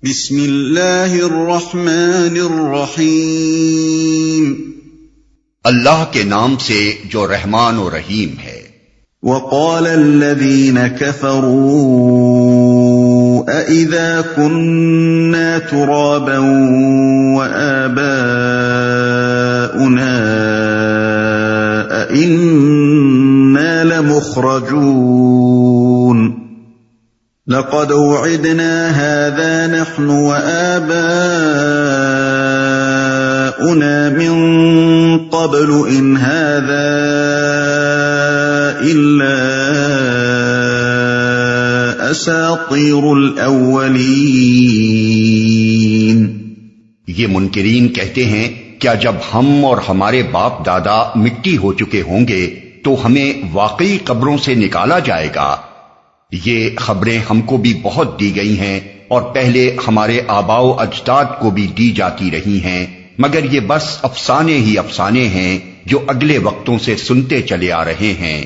بسم اللہ الرحمن الرحیم، اللہ کے نام سے جو رحمان و رحیم ہے۔ وقال الذین كفروا أإذا كنا ترابا وآباؤنا أإنا لمخرجون لقد وعدنا هذا نحن وآباؤنا من قبل إن هذا إلا أساطير الأولين۔ یہ منکرین کہتے ہیں کیا جب ہم اور ہمارے باپ دادا مٹی ہو چکے ہوں گے تو ہمیں واقعی قبروں سے نکالا جائے گا؟ یہ خبریں ہم کو بھی بہت دی گئی ہیں اور پہلے ہمارے آباء و اجداد کو بھی دی جاتی رہی ہیں، مگر یہ بس افسانے ہی افسانے ہیں جو اگلے وقتوں سے سنتے چلے آ رہے ہیں۔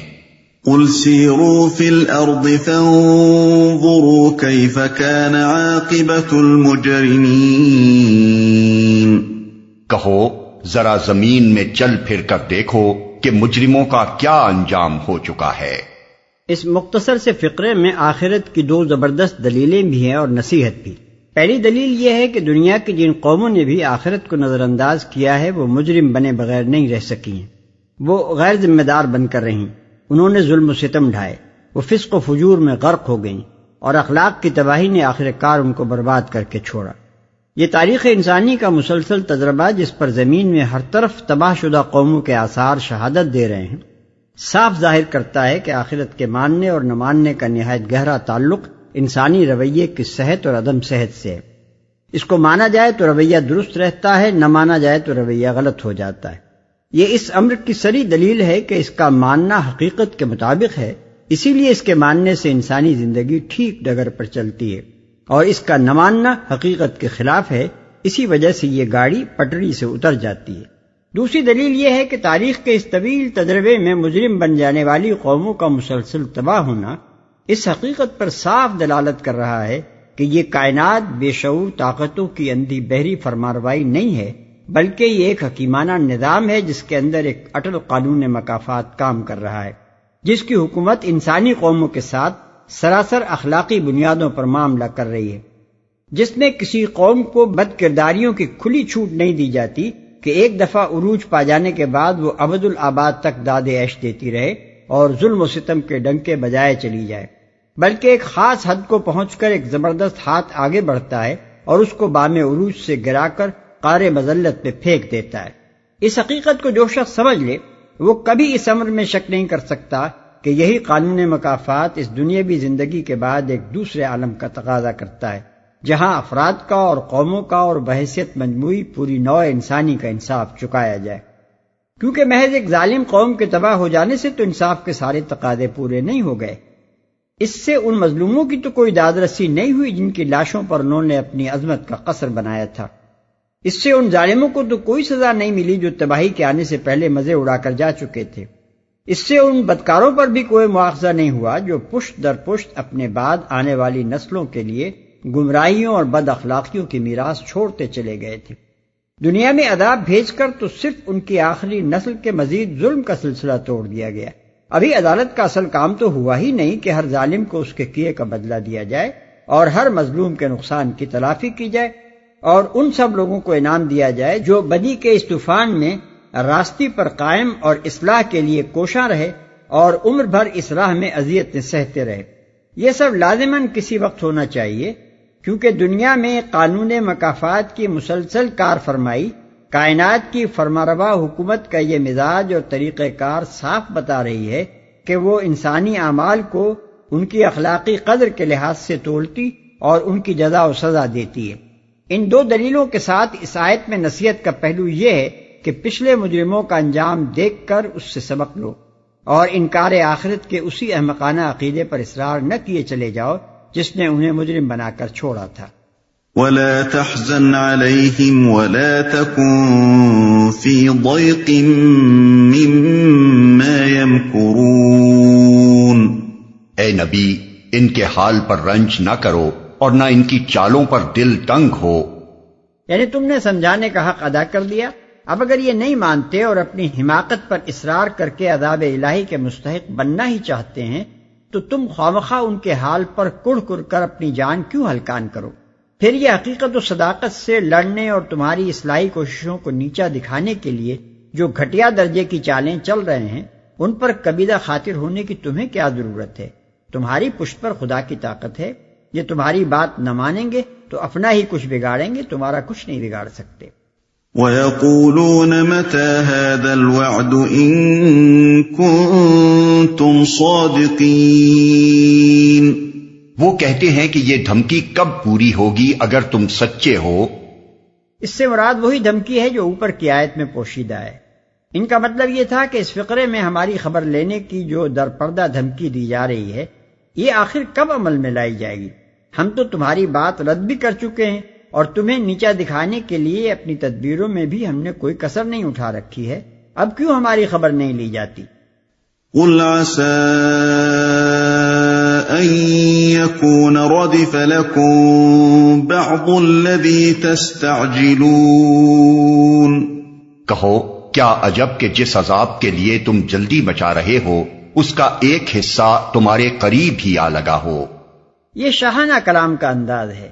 قل سیروا فی الارض فانظروا کیف کان عاقبۃ المجرمین۔ کہو ذرا زمین میں چل پھر کر دیکھو کہ مجرموں کا کیا انجام ہو چکا ہے۔ اس مختصر سے فقرے میں آخرت کی دو زبردست دلیلیں بھی ہیں اور نصیحت بھی۔ پہلی دلیل یہ ہے کہ دنیا کی جن قوموں نے بھی آخرت کو نظر انداز کیا ہے وہ مجرم بنے بغیر نہیں رہ سکی ہیں، وہ غیر ذمہ دار بن کر رہیں، انہوں نے ظلم و ستم ڈھائے، وہ فسق و فجور میں غرق ہو گئیں اور اخلاق کی تباہی نے آخر کار ان کو برباد کر کے چھوڑا۔ یہ تاریخ انسانی کا مسلسل تجربہ جس پر زمین میں ہر طرف تباہ شدہ قوموں کے آثار شہادت دے رہے ہیں، صاف ظاہر کرتا ہے کہ آخرت کے ماننے اور نہ ماننے کا نہایت گہرا تعلق انسانی رویے کی صحت اور عدم صحت سے ہے۔ اس کو مانا جائے تو رویہ درست رہتا ہے، نہ مانا جائے تو رویہ غلط ہو جاتا ہے۔ یہ اس امر کی صریح دلیل ہے کہ اس کا ماننا حقیقت کے مطابق ہے، اسی لیے اس کے ماننے سے انسانی زندگی ٹھیک ڈگر پر چلتی ہے، اور اس کا نہ ماننا حقیقت کے خلاف ہے، اسی وجہ سے یہ گاڑی پٹری سے اتر جاتی ہے۔ دوسری دلیل یہ ہے کہ تاریخ کے اس طویل تجربے میں مجرم بن جانے والی قوموں کا مسلسل تباہ ہونا اس حقیقت پر صاف دلالت کر رہا ہے کہ یہ کائنات بے شعور طاقتوں کی اندھی بہری فرمانروائی نہیں ہے، بلکہ یہ ایک حکیمانہ نظام ہے جس کے اندر ایک اٹل قانون مکافات کام کر رہا ہے، جس کی حکومت انسانی قوموں کے ساتھ سراسر اخلاقی بنیادوں پر معاملہ کر رہی ہے، جس میں کسی قوم کو بد کرداریوں کی کھلی چھوٹ نہیں دی جاتی کہ ایک دفعہ عروج پا جانے کے بعد وہ ابد الآباد تک داد عیش دیتی رہے اور ظلم و ستم کے ڈنکے بجائے چلی جائے، بلکہ ایک خاص حد کو پہنچ کر ایک زبردست ہاتھ آگے بڑھتا ہے اور اس کو بام عروج سے گرا کر قعر مذلت پہ پھینک دیتا ہے۔ اس حقیقت کو جو شخص سمجھ لے وہ کبھی اس امر میں شک نہیں کر سکتا کہ یہی قانون مکافات اس دنیاوی زندگی کے بعد ایک دوسرے عالم کا تقاضا کرتا ہے، جہاں افراد کا اور قوموں کا اور بحیثیت مجموعی پوری نوع انسانی کا انصاف چکایا جائے، کیونکہ محض ایک ظالم قوم کے تباہ ہو جانے سے تو انصاف کے سارے تقاضے پورے نہیں ہو گئے، اس سے ان مظلوموں کی تو کوئی داد رسی نہیں ہوئی جن کی لاشوں پر انہوں نے اپنی عظمت کا قصر بنایا تھا، اس سے ان ظالموں کو تو کوئی سزا نہیں ملی جو تباہی کے آنے سے پہلے مزے اڑا کر جا چکے تھے، اس سے ان بدکاروں پر بھی کوئی مواخذہ نہیں ہوا جو پشت در پشت اپنے بعد آنے والی نسلوں کے لیے گمراہیوں اور بد اخلاقیوں کی میراث چھوڑتے چلے گئے تھے۔ دنیا میں عذاب بھیج کر تو صرف ان کی آخری نسل کے مزید ظلم کا سلسلہ توڑ دیا گیا، ابھی عدالت کا اصل کام تو ہوا ہی نہیں کہ ہر ظالم کو اس کے کیے کا بدلہ دیا جائے اور ہر مظلوم کے نقصان کی تلافی کی جائے اور ان سب لوگوں کو انعام دیا جائے جو بدی کے اس طوفان میں راستی پر قائم اور اصلاح کے لیے کوشاں رہے اور عمر بھر اس راہ میں اذیتیں سہتے رہے۔ یہ سب لازماً کسی وقت ہونا چاہیے، کیونکہ دنیا میں قانون مکافات کی مسلسل کار فرمائی کائنات کی فرمانروا حکومت کا یہ مزاج اور طریقہ کار صاف بتا رہی ہے کہ وہ انسانی اعمال کو ان کی اخلاقی قدر کے لحاظ سے تولتی اور ان کی جزا و سزا دیتی ہے۔ ان دو دلیلوں کے ساتھ اس آیت میں نصیحت کا پہلو یہ ہے کہ پچھلے مجرموں کا انجام دیکھ کر اس سے سبق لو اور انکار آخرت کے اسی احمقانہ عقیدے پر اصرار نہ کیے چلے جاؤ جس نے انہیں مجرم بنا کر چھوڑا تھا۔ وَلَا تَحْزَنْ عَلَيْهِمْ وَلَا تَكُنْ فِي ضَيْقٍ مِّمَّا يَمْكُرُونَ۔ اے نبی ان کے حال پر رنج نہ کرو اور نہ ان کی چالوں پر دل تنگ ہو۔ یعنی تم نے سمجھانے کا حق ادا کر دیا، اب اگر یہ نہیں مانتے اور اپنی حماقت پر اصرار کر کے عذاب الہی کے مستحق بننا ہی چاہتے ہیں تو تم خوامخواہ ان کے حال پر کڑھ کڑھ کر اپنی جان کیوں ہلکان کرو؟ پھر یہ حقیقت و صداقت سے لڑنے اور تمہاری اصلاحی کوششوں کو نیچا دکھانے کے لیے جو گھٹیا درجے کی چالیں چل رہے ہیں ان پر کبیدہ خاطر ہونے کی تمہیں کیا ضرورت ہے؟ تمہاری پشت پر خدا کی طاقت ہے، یہ تمہاری بات نہ مانیں گے تو اپنا ہی کچھ بگاڑیں گے، تمہارا کچھ نہیں بگاڑ سکتے۔ وَيَقُولُونَ مَتَى هَذَا الْوَعْدُ إِن كُنتُمْ صَادِقِينَ، وہ کہتے ہیں کہ یہ دھمکی کب پوری ہوگی اگر تم سچے ہو۔ اس سے مراد وہی دھمکی ہے جو اوپر کی آیت میں پوشیدہ ہے۔ ان کا مطلب یہ تھا کہ اس فقرے میں ہماری خبر لینے کی جو درپردہ دھمکی دی جا رہی ہے یہ آخر کب عمل میں لائی جائے گی؟ ہم تو تمہاری بات رد بھی کر چکے ہیں اور تمہیں نیچا دکھانے کے لیے اپنی تدبیروں میں بھی ہم نے کوئی کسر نہیں اٹھا رکھی ہے، اب کیوں ہماری خبر نہیں لی جاتی؟ قُلْ عَسَىٰ أَن يَكُونَ رَدِفَ لَكُم بَعْضُ الَّذِي تَسْتَعْجِلُونَ، کہو کیا عجب کہ جس عذاب کے لیے تم جلدی مچا رہے ہو اس کا ایک حصہ تمہارے قریب ہی آ لگا ہو۔ یہ شاہانہ کلام کا انداز ہے۔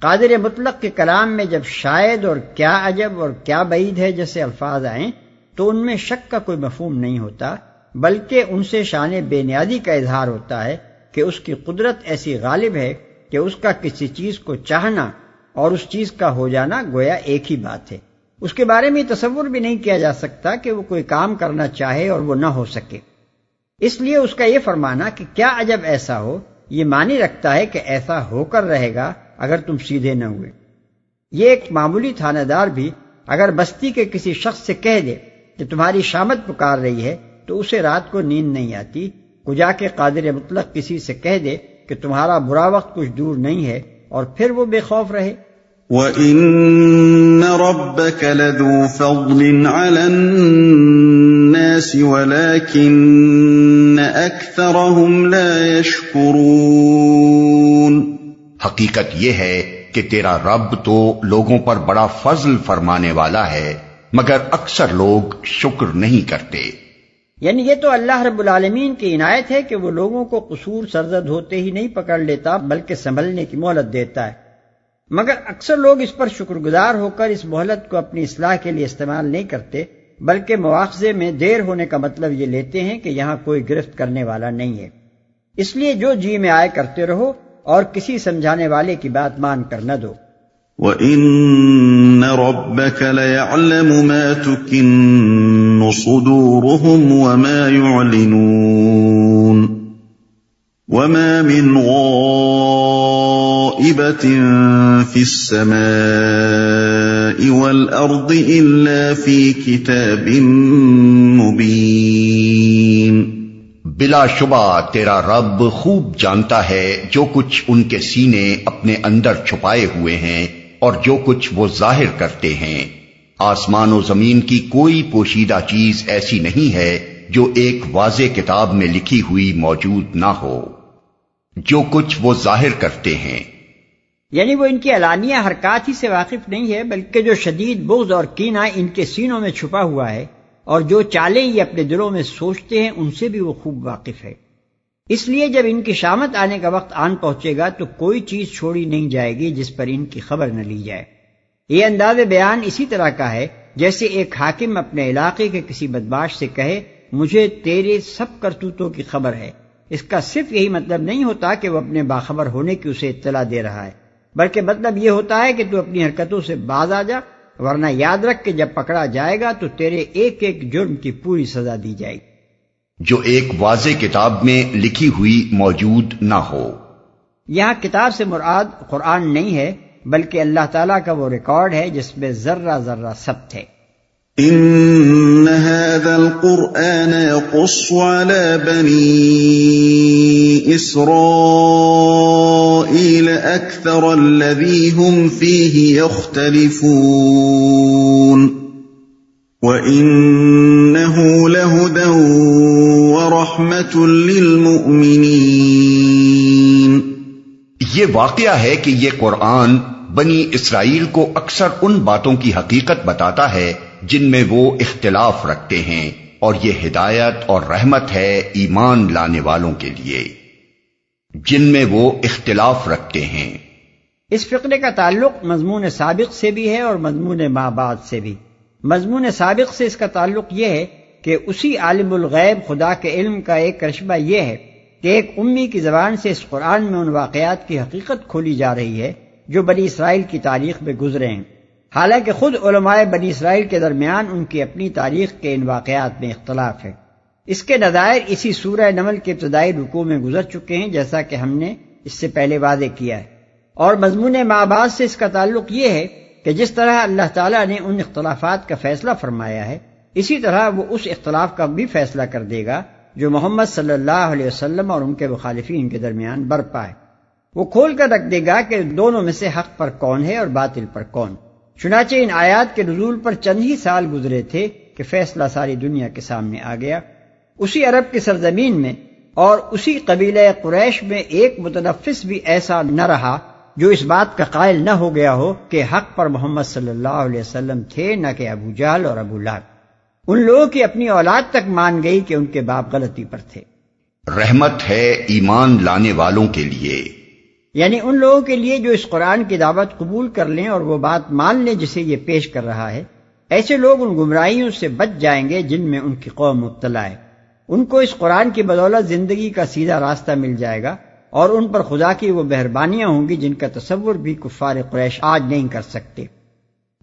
قادر مطلق کے کلام میں جب شاید اور کیا عجب اور کیا بعید ہے جیسے الفاظ آئیں تو ان میں شک کا کوئی مفہوم نہیں ہوتا، بلکہ ان سے شان بے نیازی کا اظہار ہوتا ہے کہ اس کی قدرت ایسی غالب ہے کہ اس کا کسی چیز کو چاہنا اور اس چیز کا ہو جانا گویا ایک ہی بات ہے۔ اس کے بارے میں تصور بھی نہیں کیا جا سکتا کہ وہ کوئی کام کرنا چاہے اور وہ نہ ہو سکے، اس لیے اس کا یہ فرمانا کہ کیا عجب ایسا ہو یہ معنی رکھتا ہے کہ ایسا ہو کر رہے گا اگر تم سیدھے نہ ہوئے۔ یہ ایک معمولی تھانہ دار بھی اگر بستی کے کسی شخص سے کہہ دے کہ تمہاری شامت پکار رہی ہے تو اسے رات کو نیند نہیں آتی، کجا کے قادر مطلق کسی سے کہہ دے کہ تمہارا برا وقت کچھ دور نہیں ہے اور پھر وہ بے خوف رہے۔ وَإِنَّ رَبَّكَ لَذُو فَضْلٍ عَلَى النَّاسِ وَلَكِنَّ أَكْثَرَهُمْ لَا يَشْكُرُونَ، حقیقت یہ ہے کہ تیرا رب تو لوگوں پر بڑا فضل فرمانے والا ہے مگر اکثر لوگ شکر نہیں کرتے۔ یعنی یہ تو اللہ رب العالمین کی عنایت ہے کہ وہ لوگوں کو قصور سرزد ہوتے ہی نہیں پکڑ لیتا بلکہ سنبھلنے کی مہلت دیتا ہے، مگر اکثر لوگ اس پر شکر گزار ہو کر اس مہلت کو اپنی اصلاح کے لیے استعمال نہیں کرتے، بلکہ مواخذے میں دیر ہونے کا مطلب یہ لیتے ہیں کہ یہاں کوئی گرفت کرنے والا نہیں ہے، اس لیے جو جی میں آئے کرتے رہو اور کسی سمجھانے والے کی بات مان کر نہ دو۔ وَإِنَّ رَبَّكَ لَيَعْلَمُ مَا تُكِنُّ صُدُورُهُمْ وَمَا يُعْلِنُونَ وَمَا مِنْ غَائِبَةٍ فِي السَّمَاءِ وَالْأَرْضِ إِلَّا فِي كِتَابٍ مُبِينٍ، بلا شبہ تیرا رب خوب جانتا ہے جو کچھ ان کے سینے اپنے اندر چھپائے ہوئے ہیں اور جو کچھ وہ ظاہر کرتے ہیں۔ آسمان و زمین کی کوئی پوشیدہ چیز ایسی نہیں ہے جو ایک واضح کتاب میں لکھی ہوئی موجود نہ ہو۔ جو کچھ وہ ظاہر کرتے ہیں، یعنی وہ ان کی علانیہ حرکات ہی سے واقف نہیں ہے بلکہ جو شدید بغض اور کینہ ان کے سینوں میں چھپا ہوا ہے اور جو چالیں یہ اپنے دلوں میں سوچتے ہیں ان سے بھی وہ خوب واقف ہے۔ اس لیے جب ان کی شامت آنے کا وقت آن پہنچے گا تو کوئی چیز چھوڑی نہیں جائے گی جس پر ان کی خبر نہ لی جائے۔ یہ انداز بیان اسی طرح کا ہے جیسے ایک حاکم اپنے علاقے کے کسی بدمعاش سے کہے مجھے تیرے سب کرتوتوں کی خبر ہے۔ اس کا صرف یہی مطلب نہیں ہوتا کہ وہ اپنے باخبر ہونے کی اسے اطلاع دے رہا ہے، بلکہ مطلب یہ ہوتا ہے کہ تو اپنی حرکتوں سے باز آ جا، ورنہ یاد رکھ کہ جب پکڑا جائے گا تو تیرے ایک ایک جرم کی پوری سزا دی جائے گی۔ جو ایک واضح کتاب میں لکھی ہوئی موجود نہ ہو۔ یہاں کتاب سے مراد قرآن نہیں ہے بلکہ اللہ تعالیٰ کا وہ ریکارڈ ہے جس میں ذرہ ذرہ ثبت ہے۔ ان هذا القرآن يقص على بني اسرائيل اكثر الذي هم فيه يختلفون وانه لهدى ورحمة للمؤمنين، یہ واقعہ ہے کہ یہ قرآن بنی اسرائیل کو اکثر ان باتوں کی حقیقت بتاتا ہے جن میں وہ اختلاف رکھتے ہیں، اور یہ ہدایت اور رحمت ہے ایمان لانے والوں کے لیے جن میں وہ اختلاف رکھتے ہیں۔ اس فقرے کا تعلق مضمون سابق سے بھی ہے اور مضمون ما بعد سے بھی۔ مضمون سابق سے اس کا تعلق یہ ہے کہ اسی عالم الغیب خدا کے علم کا ایک کرشمہ یہ ہے کہ ایک امی کی زبان سے اس قرآن میں ان واقعات کی حقیقت کھولی جا رہی ہے جو بنی اسرائیل کی تاریخ میں گزرے ہیں، حالانکہ خود علماء بنی اسرائیل کے درمیان ان کی اپنی تاریخ کے ان واقعات میں اختلاف ہے۔ اس کے نظائر اسی سورہ نمل کے ابتدائی رکوع میں گزر چکے ہیں، جیسا کہ ہم نے اس سے پہلے واضح کیا ہے۔ اور مضمون ما بعد سے اس کا تعلق یہ ہے کہ جس طرح اللہ تعالیٰ نے ان اختلافات کا فیصلہ فرمایا ہے، اسی طرح وہ اس اختلاف کا بھی فیصلہ کر دے گا جو محمد صلی اللہ علیہ وسلم اور ان کے مخالفین کے درمیان برپا ہے۔ وہ کھول کر رکھ دے گا کہ دونوں میں سے حق پر کون ہے اور باطل پر کون۔ چنانچہ ان آیات کے نزول پر چند ہی سال گزرے تھے کہ فیصلہ ساری دنیا کے سامنے آ گیا۔ اسی عرب کی سرزمین میں اور اسی قبیلہ قریش میں ایک متنفس بھی ایسا نہ رہا جو اس بات کا قائل نہ ہو گیا ہو کہ حق پر محمد صلی اللہ علیہ وسلم تھے، نہ کہ ابو جہل اور ابو لہب۔ ان لوگوں کی اپنی اولاد تک مان گئی کہ ان کے باپ غلطی پر تھے۔ رحمت ہے ایمان لانے والوں کے لیے، یعنی ان لوگوں کے لیے جو اس قرآن کی دعوت قبول کر لیں اور وہ بات مان لیں جسے یہ پیش کر رہا ہے۔ ایسے لوگ ان گمراہیوں سے بچ جائیں گے جن میں ان کی قوم مبتلا ہے۔ ان کو اس قرآن کی بدولت زندگی کا سیدھا راستہ مل جائے گا، اور ان پر خدا کی وہ مہربانیاں ہوں گی جن کا تصور بھی کفار قریش آج نہیں کر سکتے۔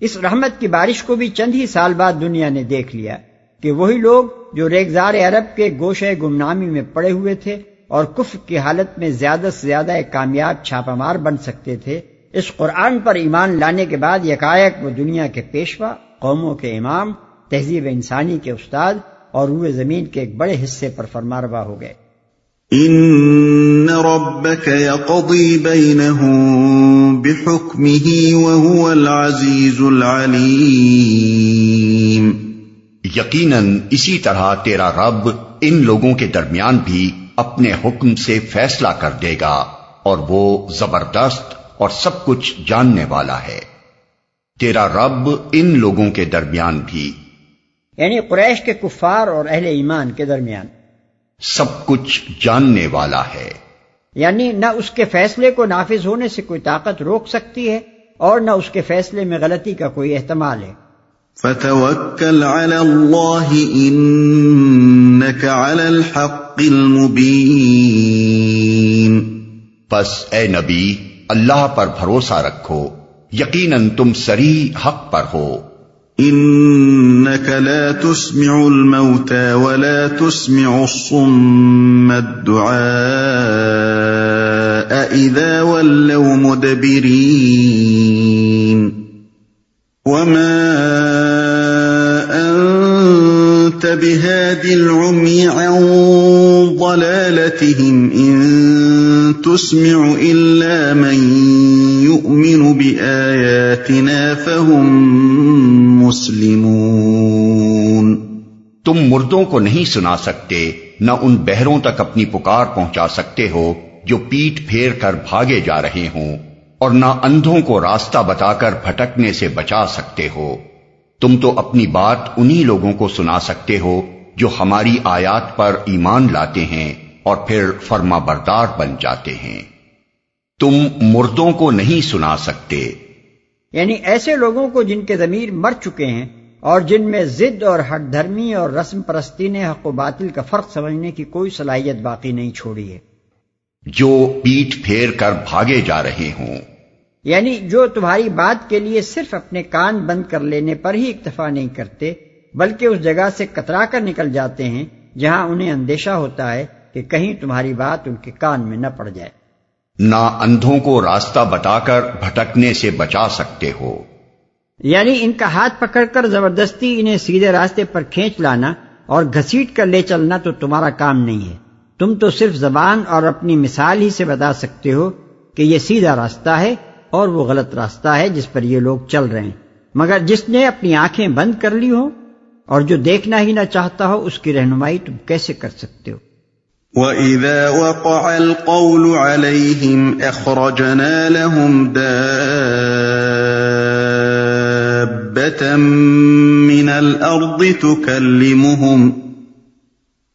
اس رحمت کی بارش کو بھی چند ہی سال بعد دنیا نے دیکھ لیا کہ وہی لوگ جو ریگزار عرب کے گوشے گمنامی میں پڑے ہوئے تھے اور کفر کی حالت میں زیادہ سے زیادہ ایک کامیاب چھاپہ مار بن سکتے تھے، اس قرآن پر ایمان لانے کے بعد یکایک وہ دنیا کے پیشوا، قوموں کے امام، تہذیب انسانی کے استاد اور روئے زمین کے ایک بڑے حصے پر فرمانروا ہو گئے۔ ان ربك يقضي بينهم بحكمه وهو العزيز العليم۔ یقیناً اسی طرح تیرا رب ان لوگوں کے درمیان بھی اپنے حکم سے فیصلہ کر دے گا، اور وہ زبردست اور سب کچھ جاننے والا ہے۔ تیرا رب ان لوگوں کے درمیان بھی، یعنی قریش کے کفار اور اہل ایمان کے درمیان، سب کچھ جاننے والا ہے۔ یعنی نہ اس کے فیصلے کو نافذ ہونے سے کوئی طاقت روک سکتی ہے اور نہ اس کے فیصلے میں غلطی کا کوئی احتمال ہے۔ فتوکل علی اللہ انک علی الحق المبین۔ بس اے نبی اللہ پر بھروسہ رکھو، یقیناً تم صریح حق پر ہو۔ انک لا تسمع الموتى ولا تسمع الصم الدعاء اذا ولوا مدبرین وما انت بهاد العمي عن ضلالتهم ان تسمع الا من يؤمن بآياتنا فهم مسلمون۔ تم مردوں کو نہیں سنا سکتے، نہ ان بہروں تک اپنی پکار پہنچا سکتے ہو جو پیٹ پھیر کر بھاگے جا رہے ہوں، اور نہ اندھوں کو راستہ بتا کر بھٹکنے سے بچا سکتے ہو۔ تم تو اپنی بات انہی لوگوں کو سنا سکتے ہو جو ہماری آیات پر ایمان لاتے ہیں اور پھر فرما بردار بن جاتے ہیں۔ تم مردوں کو نہیں سنا سکتے، یعنی ایسے لوگوں کو جن کے ضمیر مر چکے ہیں اور جن میں ضد اور ہٹ دھرمی اور رسم پرستی نے حق و باطل کا فرق سمجھنے کی کوئی صلاحیت باقی نہیں چھوڑی ہے۔ جو پیٹ پھیر کر بھاگے جا رہے ہوں، یعنی جو تمہاری بات کے لیے صرف اپنے کان بند کر لینے پر ہی اکتفا نہیں کرتے، بلکہ اس جگہ سے کترا کر نکل جاتے ہیں جہاں انہیں اندیشہ ہوتا ہے کہ کہیں تمہاری بات ان کے کان میں نہ پڑ جائے۔ نہ اندھوں کو راستہ بتا کر بھٹکنے سے بچا سکتے ہو، یعنی ان کا ہاتھ پکڑ کر زبردستی انہیں سیدھے راستے پر کھینچ لانا اور گھسیٹ کر لے چلنا تو تمہارا کام نہیں ہے۔ تم تو صرف زبان اور اپنی مثال ہی سے بتا سکتے ہو کہ یہ سیدھا راستہ ہے اور وہ غلط راستہ ہے جس پر یہ لوگ چل رہے ہیں، مگر جس نے اپنی آنکھیں بند کر لی ہو اور جو دیکھنا ہی نہ چاہتا ہو اس کی رہنمائی تم کیسے کر سکتے ہو؟ وَإِذَا وَقَعَ الْقَوْلُ عَلَيْهِمْ أَخْرَجْنَا لَهُمْ دَابَّةً مِّنَ الْأَرْضِ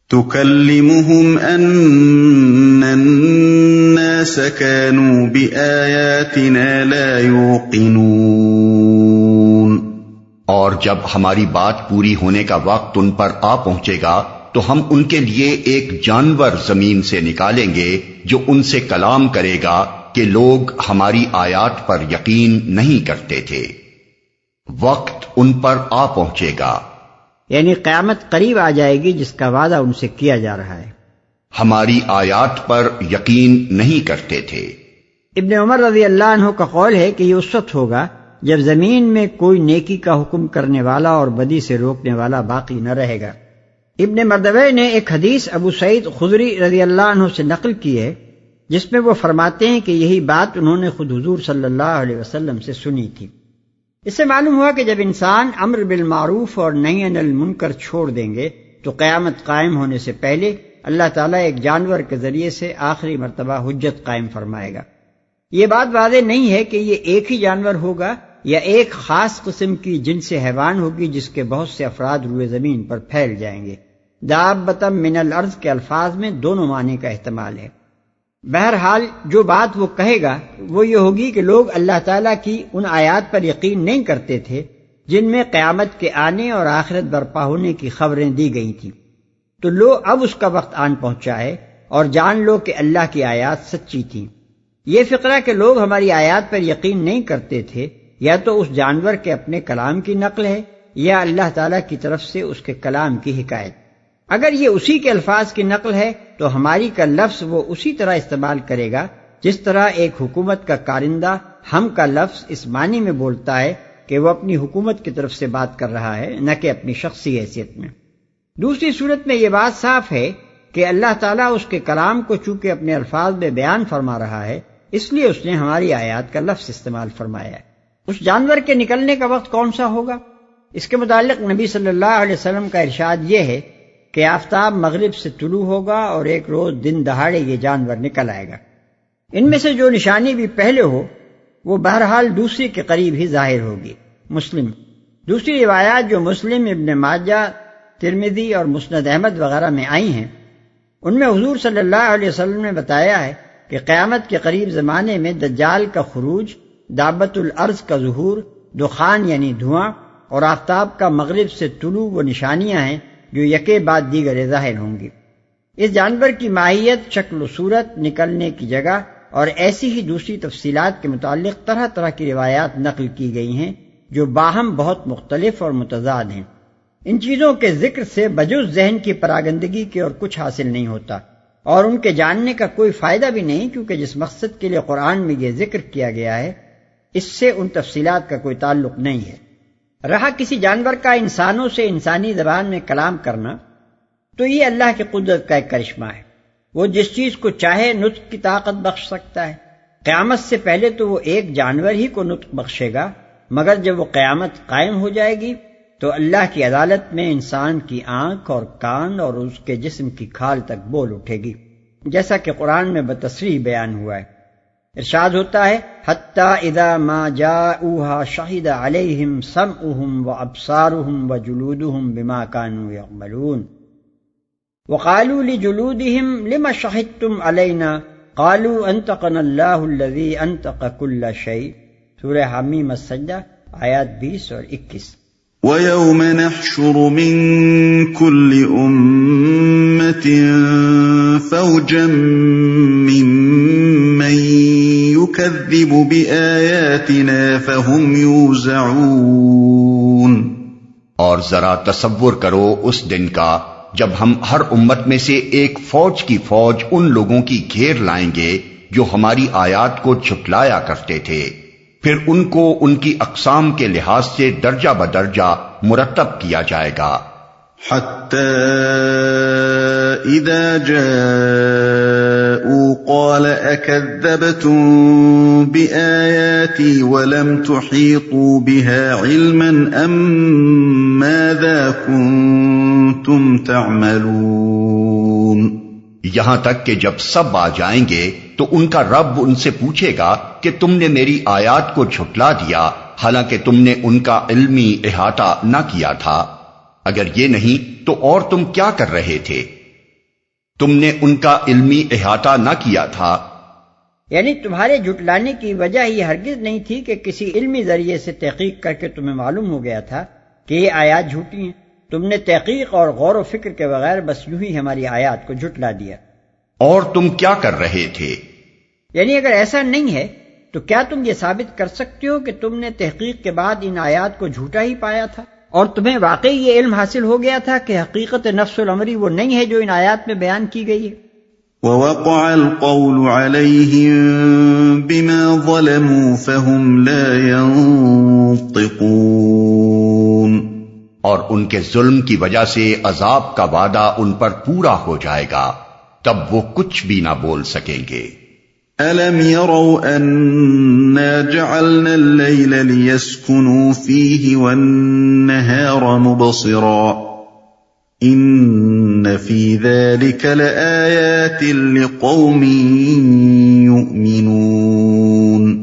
تُكَلِّمُهُمْ أَنَّ النَّاسَ كَانُوا بِآيَاتِنَا لَا يُوقِنُونَ۔ اور جب ہماری بات پوری ہونے کا وقت ان پر آ پہنچے گا تو ہم ان کے لیے ایک جانور زمین سے نکالیں گے جو ان سے کلام کرے گا کہ لوگ ہماری آیات پر یقین نہیں کرتے تھے۔ وقت ان پر آ پہنچے گا، یعنی قیامت قریب آ جائے گی جس کا وعدہ ان سے کیا جا رہا ہے۔ ہماری آیات پر یقین نہیں کرتے تھے۔ ابن عمر رضی اللہ عنہ کا قول ہے کہ یہ اس وقت ہوگا جب زمین میں کوئی نیکی کا حکم کرنے والا اور بدی سے روکنے والا باقی نہ رہے گا۔ ابن مردوے نے ایک حدیث ابو سعید خدری رضی اللہ عنہ سے نقل کی ہے جس میں وہ فرماتے ہیں کہ یہی بات انہوں نے خود حضور صلی اللہ علیہ وسلم سے سنی تھی۔ اس سے معلوم ہوا کہ جب انسان امر بالمعروف اور نہی عن المنکر چھوڑ دیں گے تو قیامت قائم ہونے سے پہلے اللہ تعالیٰ ایک جانور کے ذریعے سے آخری مرتبہ حجت قائم فرمائے گا۔ یہ بات واضح نہیں ہے کہ یہ ایک ہی جانور ہوگا یا ایک خاص قسم کی جنس حیوان ہوگی جس کے بہت سے افراد روئے زمین پر پھیل جائیں گے۔ دابۃ من الارض کے الفاظ میں دونوں معنی کا احتمال ہے۔ بہرحال جو بات وہ کہے گا وہ یہ ہوگی کہ لوگ اللہ تعالیٰ کی ان آیات پر یقین نہیں کرتے تھے جن میں قیامت کے آنے اور آخرت برپا ہونے کی خبریں دی گئی تھیں، تو لو اب اس کا وقت آن پہنچا ہے اور جان لو کہ اللہ کی آیات سچی تھیں۔ یہ فقرہ کہ لوگ ہماری آیات پر یقین نہیں کرتے تھے یا تو اس جانور کے اپنے کلام کی نقل ہے یا اللہ تعالیٰ کی طرف سے اس کے کلام کی حکایت۔ اگر یہ اسی کے الفاظ کی نقل ہے تو ہماری کا لفظ وہ اسی طرح استعمال کرے گا جس طرح ایک حکومت کا کارندہ ہم کا لفظ اس معنی میں بولتا ہے کہ وہ اپنی حکومت کی طرف سے بات کر رہا ہے نہ کہ اپنی شخصی حیثیت میں۔ دوسری صورت میں یہ بات صاف ہے کہ اللہ تعالیٰ اس کے کلام کو چونکہ اپنے الفاظ میں بیان فرما رہا ہے اس لیے اس نے ہماری آیات کا لفظ استعمال فرمایا ہے۔ اس جانور کے نکلنے کا وقت کون سا ہوگا؟ اس کے متعلق نبی صلی اللہ علیہ وسلم کا ارشاد یہ ہے کہ آفتاب مغرب سے طلوع ہوگا اور ایک روز دن دہاڑے یہ جانور نکل آئے گا۔ ان میں سے جو نشانی بھی پہلے ہو وہ بہرحال دوسری کے قریب ہی ظاہر ہوگی۔ مسلم۔ دوسری روایات جو مسلم، ابن ماجہ، ترمذی اور مسند احمد وغیرہ میں آئی ہیں ان میں حضور صلی اللہ علیہ وسلم نے بتایا ہے کہ قیامت کے قریب زمانے میں دجال کا خروج، دابۃ الارض کا ظہور، دخان یعنی دھواں اور آفتاب کا مغرب سے طلوع وہ نشانیاں ہیں جو یکے بعد دیگر ظاہر ہوں گی۔ اس جانور کی ماہیت، شکل و صورت، نکلنے کی جگہ اور ایسی ہی دوسری تفصیلات کے متعلق طرح طرح کی روایات نقل کی گئی ہیں جو باہم بہت مختلف اور متضاد ہیں۔ ان چیزوں کے ذکر سے بجز ذہن کی پراگندگی کے اور کچھ حاصل نہیں ہوتا اور ان کے جاننے کا کوئی فائدہ بھی نہیں، کیونکہ جس مقصد کے لیے قرآن میں یہ ذکر کیا گیا ہے اس سے ان تفصیلات کا کوئی تعلق نہیں ہے۔ رہا کسی جانور کا انسانوں سے انسانی زبان میں کلام کرنا تو یہ اللہ کی قدرت کا ایک کرشمہ ہے۔ وہ جس چیز کو چاہے نطق کی طاقت بخش سکتا ہے۔ قیامت سے پہلے تو وہ ایک جانور ہی کو نطق بخشے گا، مگر جب وہ قیامت قائم ہو جائے گی تو اللہ کی عدالت میں انسان کی آنکھ اور کان اور اس کے جسم کی کھال تک بول اٹھے گی، جیسا کہ قرآن میں بتصریح بیان ہوا ہے۔ ارشاد ہوتا ہے حتی اذا ما جاؤوها شہد علیہم سمعهم وابصارهم وجلودهم بما كانوا يعملون وقالوا لجلودهم لما شهدتم علينا قالوا انطقنا الله الذي انطق كل شيء۔ سورہ حمیم السجدہ آیات 20 اور 21۔ وَيَوْمَ نَحْشُرُ مِن كُلِّ أُمَّةٍ فَوْجًا مِّمَّن يُكَذِّبُ بِآيَاتِنَا فَهُمْ يُوزَعُونَ۔ اور ذرا تصور کرو اس دن کا جب ہم ہر امت میں سے ایک فوج کی فوج ان لوگوں کی گھیر لائیں گے جو ہماری آیات کو جھٹلایا کرتے تھے، پھر ان کو ان کی اقسام کے لحاظ سے درجہ بدرجہ مرتب کیا جائے گا۔ حتی اذا جاءوا قال اکذبتم بآیاتی ولم تحیطوا بها علما ام ماذا کنتم تعملون۔ یہاں تک کہ جب سب آ جائیں گے تو ان کا رب ان سے پوچھے گا کہ تم نے میری آیات کو جھٹلا دیا حالانکہ تم نے ان کا علمی احاطہ نہ کیا تھا. اگر یہ نہیں تو اور تم کیا کر رہے تھے؟ تم نے ان کا علمی احاطہ نہ کیا تھا. یعنی تمہارے جھٹلانے کی وجہ یہ ہرگز نہیں تھی کہ کسی علمی ذریعے سے تحقیق کر کے تمہیں معلوم ہو گیا تھا کہ یہ آیات جھوٹی ہیں. تم نے تحقیق اور غور و فکر کے بغیر بس یوں ہی ہماری آیات کو جھٹلا دیا. اور تم کیا کر رہے تھے؟ یعنی اگر ایسا نہیں ہے تو کیا تم یہ ثابت کر سکتے ہو کہ تم نے تحقیق کے بعد ان آیات کو جھوٹا ہی پایا تھا اور تمہیں واقعی یہ علم حاصل ہو گیا تھا کہ حقیقت نفس الامری وہ نہیں ہے جو ان آیات میں بیان کی گئی ہے؟ وَوَقَعَ الْقَوْلُ عَلَيْهِمْ بِمَا ظَلَمُوا فَهُمْ لَا يَنطِقُونَ. اور ان کے ظلم کی وجہ سے عذاب کا وعدہ ان پر پورا ہو جائے گا، تب وہ کچھ بھی نہ بول سکیں گے. أَلَمْ يَرَوْا أَنَّا جَعَلْنَا اللَّيْلَ لِيَسْكُنُوا فِيهِ وَالنَّهَارَ مُبْصِرًا إِنَّ فِي ذَلِكَ لَآيَاتٍ لِقَوْمٍ يُؤْمِنُونَ.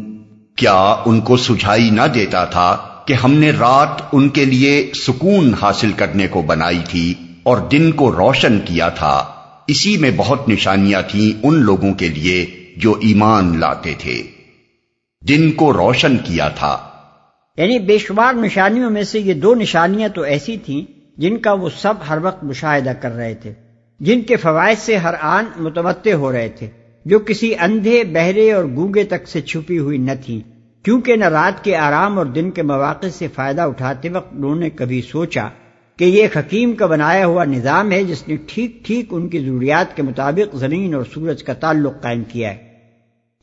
کیا ان کو سجھائی نہ دیتا تھا کہ ہم نے رات ان کے لیے سکون حاصل کرنے کو بنائی تھی اور دن کو روشن کیا تھا؟ اسی میں بہت نشانیاں تھیں ان لوگوں کے لیے جو ایمان لاتے تھے. دن کو روشن کیا تھا. یعنی بے شمار نشانیوں میں سے یہ دو نشانیاں تو ایسی تھیں جن کا وہ سب ہر وقت مشاہدہ کر رہے تھے، جن کے فوائد سے ہر آن متمتع ہو رہے تھے، جو کسی اندھے، بہرے اور گونگے تک سے چھپی ہوئی نہ تھیں، کیونکہ نہ رات کے آرام اور دن کے مواقع سے فائدہ اٹھاتے وقت انہوں نے کبھی سوچا کہ یہ ایک حکیم کا بنایا ہوا نظام ہے جس نے ٹھیک ٹھیک ان کی ضروریات کے مطابق زمین اور سورج کا تعلق قائم کیا ہے.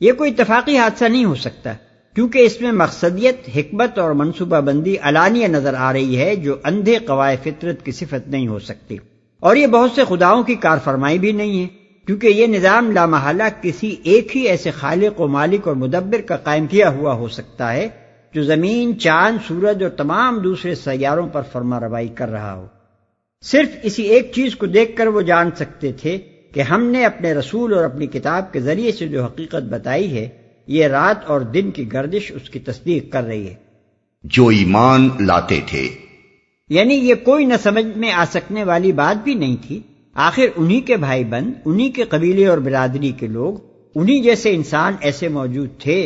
یہ کوئی اتفاقی حادثہ نہیں ہو سکتا، کیونکہ اس میں مقصدیت، حکمت اور منصوبہ بندی علانیہ نظر آ رہی ہے جو اندھے قواعد فطرت کی صفت نہیں ہو سکتی. اور یہ بہت سے خداؤں کی کار فرمائی بھی نہیں ہے، کیونکہ یہ نظام لامحالہ کسی ایک ہی ایسے خالق و مالک اور مدبر کا قائم کیا ہوا ہو سکتا ہے جو زمین، چاند، سورج اور تمام دوسرے سیاروں پر فرما روائی کر رہا ہو. صرف اسی ایک چیز کو دیکھ کر وہ جان سکتے تھے کہ ہم نے اپنے رسول اور اپنی کتاب کے ذریعے سے جو حقیقت بتائی ہے یہ رات اور دن کی گردش اس کی تصدیق کر رہی ہے. جو ایمان لاتے تھے. یعنی یہ کوئی نہ سمجھ میں آ سکنے والی بات بھی نہیں تھی. آخر انہی کے بھائی بند، انہی کے قبیلے اور برادری کے لوگ، انہی جیسے انسان ایسے موجود تھے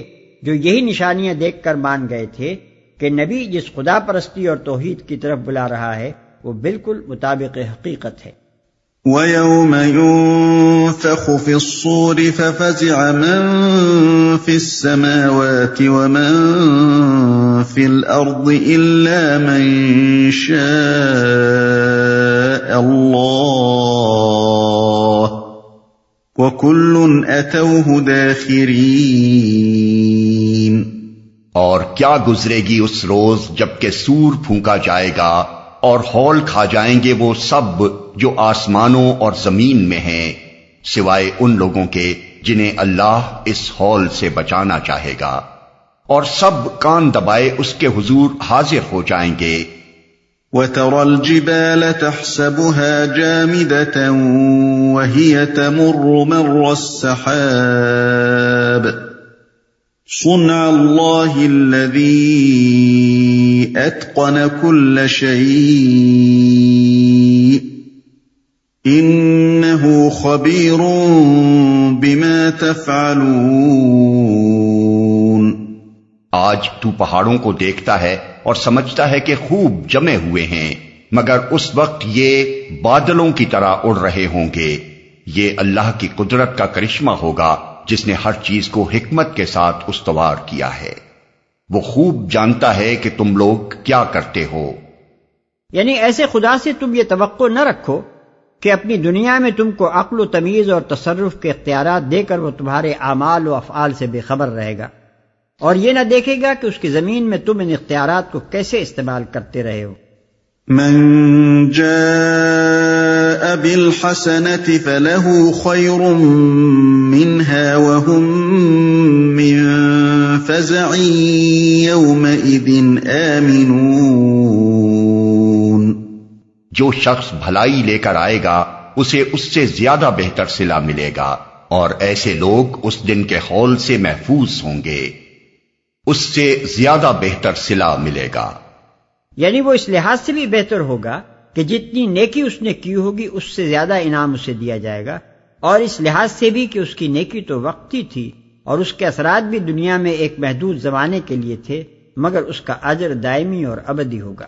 جو یہی نشانیاں دیکھ کر مان گئے تھے کہ نبی جس خدا پرستی اور توحید کی طرف بلا رہا ہے وہ بالکل مطابق حقیقت ہے. وَيَوْمَ يُنفَخُ فِي الصُّورِ فَفَزِعَ مَن فِي السَّمَاوَاتِ وَمَن فِي الْأَرْضِ إِلَّا مَن شَاءَ اللَّهُ وَكُلٌّ أَتَوْهُ دَاخِرِينَ. اور کیا گزرے گی اس روز جب کہ سور پھونکا جائے گا اور ہول کھا جائیں گے وہ سب جو آسمانوں اور زمین میں ہیں، سوائے ان لوگوں کے جنہیں اللہ اس ہول سے بچانا چاہے گا، اور سب کان دبائے اس کے حضور حاضر ہو جائیں گے. وَتَرَى الْجِبَالَ تَحْسَبُهَا جَامِدَةً وَهِيَ تَمُرُّ مَرَّ السَّحَابِ صُنْعَ اللَّهِ الَّذِي أَتْقَنَ كُلَّ شَيْءٍ إِنَّهُ خَبِيرٌ بِمَا تَفْعَلُونَ. آج تو پہاڑوں کو دیکھتا ہے اور سمجھتا ہے کہ خوب جمے ہوئے ہیں، مگر اس وقت یہ بادلوں کی طرح اڑ رہے ہوں گے. یہ اللہ کی قدرت کا کرشمہ ہوگا جس نے ہر چیز کو حکمت کے ساتھ استوار کیا ہے. وہ خوب جانتا ہے کہ تم لوگ کیا کرتے ہو. یعنی ایسے خدا سے تم یہ توقع نہ رکھو کہ اپنی دنیا میں تم کو عقل و تمیز اور تصرف کے اختیارات دے کر وہ تمہارے اعمال و افعال سے بے خبر رہے گا، اور یہ نہ دیکھے گا کہ اس کی زمین میں تم ان اختیارات کو کیسے استعمال کرتے رہے ہو. من جاء بالحسنة فله خير منها وهم من فزع يومئذ آمنون. جو شخص بھلائی لے کر آئے گا اسے اس سے زیادہ بہتر صلہ ملے گا، اور ایسے لوگ اس دن کے ہول سے محفوظ ہوں گے، اس سے زیادہ بہتر صلہ ملے گا۔ یعنی وہ اس لحاظ سے بھی بہتر ہوگا کہ جتنی نیکی اس نے کی ہوگی اس سے زیادہ انعام اسے دیا جائے گا، اور اس لحاظ سے بھی کہ اس کی نیکی تو وقتی تھی اور اس کے اثرات بھی دنیا میں ایک محدود زمانے کے لیے تھے، مگر اس کا اجر دائمی اور ابدی ہوگا۔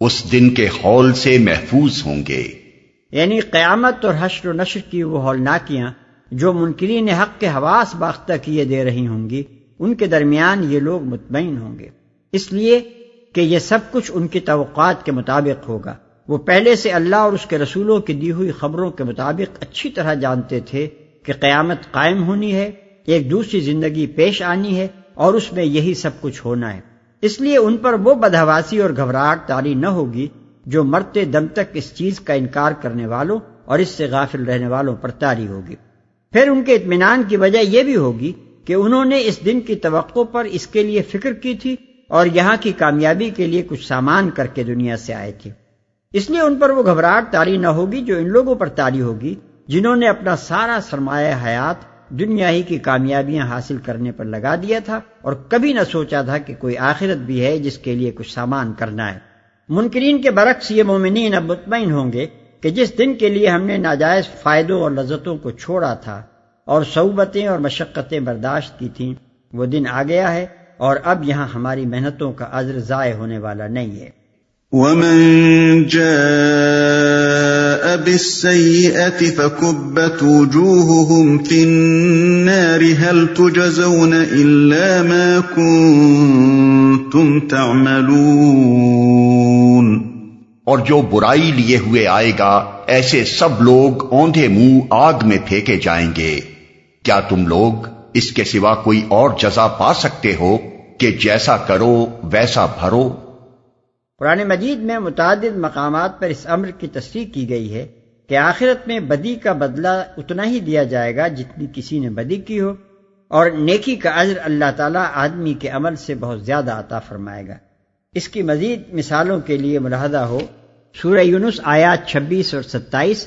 اس دن کے ہول سے محفوظ ہوں گے، یعنی قیامت اور حشر و نشر کی وہ ہولناکیاں جو منکرین حق کے حواس باختہ کیے دے رہی ہوں گی، ان کے درمیان یہ لوگ مطمئن ہوں گے، اس لیے کہ یہ سب کچھ ان کی توقعات کے مطابق ہوگا۔ وہ پہلے سے اللہ اور اس کے رسولوں کی دی ہوئی خبروں کے مطابق اچھی طرح جانتے تھے کہ قیامت قائم ہونی ہے، ایک دوسری زندگی پیش آنی ہے، اور اس میں یہی سب کچھ ہونا ہے۔ اس لیے ان پر وہ بدحواسی اور گھبراہٹ طاری نہ ہوگی جو مرتے دم تک اس چیز کا انکار کرنے والوں اور اس سے غافل رہنے والوں پر طاری ہوگی۔ پھر ان کے اطمینان کی وجہ یہ بھی ہوگی کہ انہوں نے اس دن کی توقع پر اس کے لیے فکر کی تھی اور یہاں کی کامیابی کے لیے کچھ سامان کر کے دنیا سے آئے تھے، اس لیے ان پر وہ گھبراہٹ طاری نہ ہوگی جو ان لوگوں پر طاری ہوگی جنہوں نے اپنا سارا سرمایہ حیات دنیا ہی کی کامیابیاں حاصل کرنے پر لگا دیا تھا اور کبھی نہ سوچا تھا کہ کوئی آخرت بھی ہے جس کے لیے کچھ سامان کرنا ہے۔ منکرین کے برعکس یہ مومنین اب مطمئن ہوں گے کہ جس دن کے لیے ہم نے ناجائز فائدوں اور لذتوں کو چھوڑا تھا اور صعوبتیں اور مشقتیں برداشت کی تھیں، وہ دن آ گیا ہے اور اب یہاں ہماری محنتوں کا اجر ضائع ہونے والا نہیں ہے۔ وَمَن جَاءَ بِالسَّيِّئَةِ فَكُبَّتْ وُجُوهُهُمْ فِي النَّارِ هَلْ تُجْزَوْنَ إِلَّا مَا كُنتُمْ تَعْمَلُونَ۔ اور جو برائی لیے ہوئے آئے گا ایسے سب لوگ اوندھے منہ آگ میں پھینکے جائیں گے۔ کیا تم لوگ اس کے سوا کوئی اور جزا پا سکتے ہو کہ جیسا کرو ویسا بھرو؟ قرآن مجید میں متعدد مقامات پر اس امر کی تصریح کی گئی ہے کہ آخرت میں بدی کا بدلہ اتنا ہی دیا جائے گا جتنی کسی نے بدی کی ہو، اور نیکی کا اجر اللہ تعالیٰ آدمی کے عمل سے بہت زیادہ عطا فرمائے گا۔ اس کی مزید مثالوں کے لیے ملاحظہ ہو سورہ یونس آیات 26 اور 27،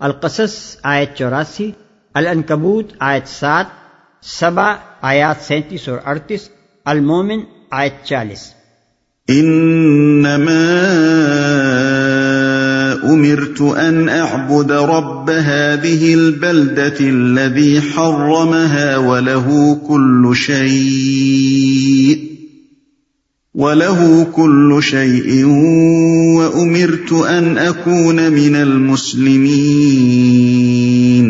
القصص آیت 84، العنکبوت آیت 7، سبا آیات 37 اور 38، المومن آیت 40۔ انما امرت ان اعبد رب هذه البلدة الذي حرمها وله كل شيء وامرت ان اكون من المسلمين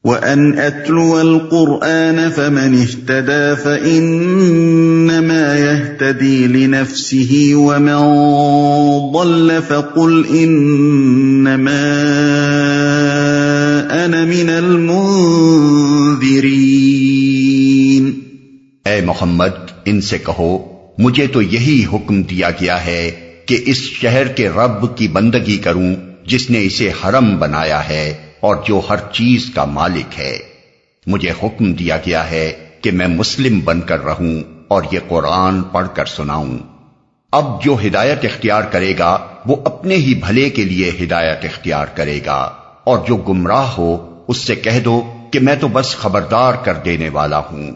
وأن أتلو القرآن فمن اهتدى فإنما يهتدي لنفسه ومن ضل فقل إنما أنا من المنذرين۔ اے محمد ان سے کہو مجھے تو یہی حکم دیا گیا ہے کہ اس شہر کے رب کی بندگی کروں جس نے اسے حرم بنایا ہے اور جو ہر چیز کا مالک ہے۔ مجھے حکم دیا گیا ہے کہ میں مسلم بن کر رہوں اور یہ قرآن پڑھ کر سناؤں۔ اب جو ہدایت اختیار کرے گا وہ اپنے ہی بھلے کے لیے ہدایت اختیار کرے گا، اور جو گمراہ ہو اس سے کہہ دو کہ میں تو بس خبردار کر دینے والا ہوں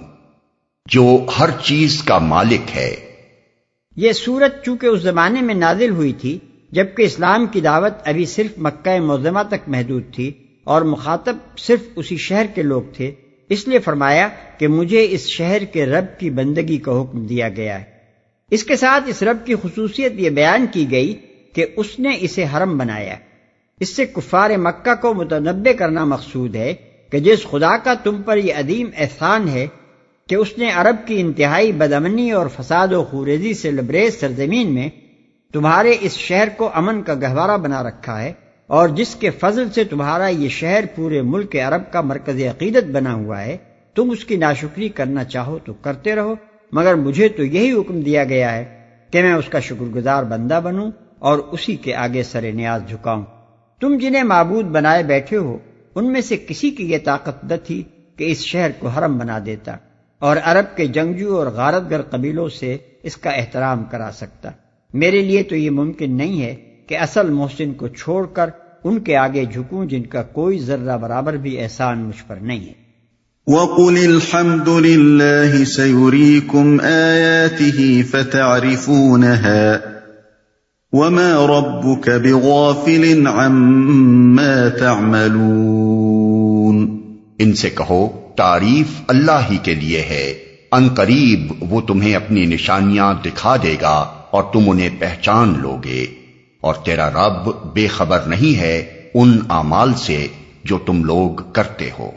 جو ہر چیز کا مالک ہے۔ یہ سورت چونکہ اس زمانے میں نازل ہوئی تھی جبکہ اسلام کی دعوت ابھی صرف مکہ معظمہ تک محدود تھی اور مخاطب صرف اسی شہر کے لوگ تھے، اس لیے فرمایا کہ مجھے اس شہر کے رب کی بندگی کا حکم دیا گیا ہے۔ اس کے ساتھ اس رب کی خصوصیت یہ بیان کی گئی کہ اس نے اسے حرم بنایا۔ اس سے کفار مکہ کو متنبہ کرنا مقصود ہے کہ جس خدا کا تم پر یہ عظیم احسان ہے کہ اس نے عرب کی انتہائی بدامنی اور فساد و خوریزی سے لبریز سرزمین میں تمہارے اس شہر کو امن کا گہوارہ بنا رکھا ہے، اور جس کے فضل سے تمہارا یہ شہر پورے ملک عرب کا مرکز عقیدت بنا ہوا ہے، تم اس کی ناشکری کرنا چاہو تو کرتے رہو، مگر مجھے تو یہی حکم دیا گیا ہے کہ میں اس کا شکر گزار بندہ بنوں اور اسی کے آگے سر نیاز جھکاؤں۔ تم جنہیں معبود بنائے بیٹھے ہو ان میں سے کسی کی یہ طاقت نہ تھی کہ اس شہر کو حرم بنا دیتا اور عرب کے جنگجو اور غارت گر قبیلوں سے اس کا احترام کرا سکتا۔ میرے لیے تو یہ ممکن نہیں ہے کہ اصل محسن کو چھوڑ کر ان کے آگے جھکوں جن کا کوئی ذرہ برابر بھی احسان مجھ پر نہیں ہے۔ وَقُلِ الْحَمْدُ لِلَّهِ سَيُرِيكُمْ آيَاتِهِ فَتَعْرِفُونَهَا وَمَا رَبُّكَ بِغَافِلٍ عَمَّا تَعْمَلُونَ۔ ان سے کہو تعریف اللہ ہی کے لیے ہے، ان قریب وہ تمہیں اپنی نشانیاں دکھا دے گا اور تم انہیں پہچان لوگے، اور تیرا رب بے خبر نہیں ہے ان اعمال سے جو تم لوگ کرتے ہو۔